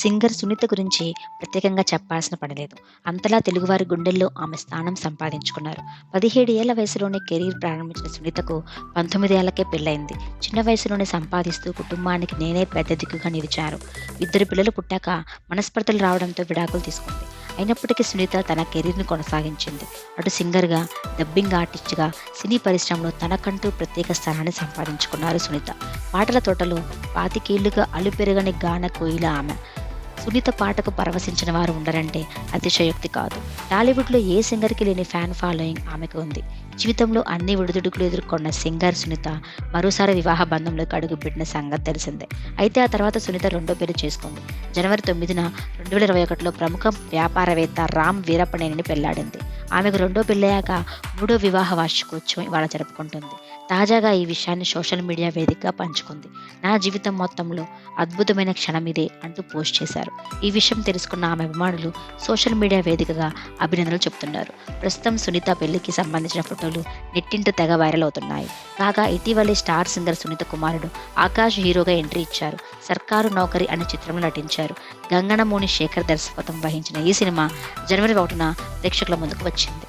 Singer Sunitha గురించి ప్రత్యేకంగా చెప్పాల్సిన పనిలేదు. అంతలా తెలుగువారి గుండెల్లో ఆమె స్థానం సంపాదించుకున్నారు. 17 ఏళ్ల వయసులోనే కెరీర్ ప్రారంభించిన సునీతకు 19 ఏళ్లకే పెళ్లయింది. చిన్న వయసులోనే సంపాదిస్తూ కుటుంబానికి నేనే పెద్ద దిక్కుగా నిలిచారు. 2 పిల్లలు పుట్టాక మనస్పర్ధలు రావడంతో విడాకులు తీసుకుంది. అయినప్పటికీ సునీత తన కెరీర్‌ని కొనసాగించింది. అటు సింగర్‌గా, డబ్బింగ్ ఆర్టిస్ట్‌గా సినీ పరిశ్రమలో తనకంటూ ప్రత్యేక స్థానాన్ని సంపాదించుకున్నారు సునీత. పాటల తోటలో 25 ఏళ్లుగా అలుపెరగని గాన కోయిల ఆమె. సునీత పాటకు పరవశించిన వారు ఉండరంటే అతిశయోక్తి కాదు. టాలీవుడ్‌లో ఏ సింగర్‌కి లేని ఫ్యాన్ ఫాలోయింగ్ ఆమెకు ఉంది. జీవితంలో అన్ని ఒడిదుడుకులు ఎదుర్కొన్న సింగర్ సునీత మరోసారి వివాహ బంధంలోకి అడుగుపెట్టిన సంగతి తెలిసిందే. అయితే ఆ తర్వాత సునీత రెండో పెళ్లి చేసుకుంది. జనవరి 9న 2021లో ప్రముఖ వ్యాపారవేత్త రామ్ వీరప్పనేనిని పెళ్లాడింది. ఆమెకు రెండో పెళ్లయ్యాక మూడో వివాహ వార్షికోత్సవం ఇవాళ జరుపుకుంటుంది. తాజాగా ఈ విషయాన్ని సోషల్ మీడియా వేదికగా పంచుకుంది. నా జీవితం మొత్తంలో అద్భుతమైన క్షణం ఇదే అంటూ పోస్ట్ చేశారు. ఈ విషయం తెలుసుకున్న ఆమె అభిమానులు సోషల్ మీడియా వేదికగా అభినందనలు చెబుతున్నారు. ప్రస్తుతం సునీత పెళ్లికి సంబంధించిన ఫోటోలు నెట్టింట తెగ వైరల్ అవుతున్నాయి. కాగా ఇటీవలే స్టార్ సింగర్ సునీత కుమారుడు ఆకాష్ హీరోగా ఎంట్రీ ఇచ్చారు. సర్కారు నౌకరి అనే చిత్రంలో నటించారు. గంగనమోని శేఖర్ దర్శకత్వం వహించిన ఈ సినిమా జనవరి 1న ప్రేక్షకుల ముందుకు వచ్చింది.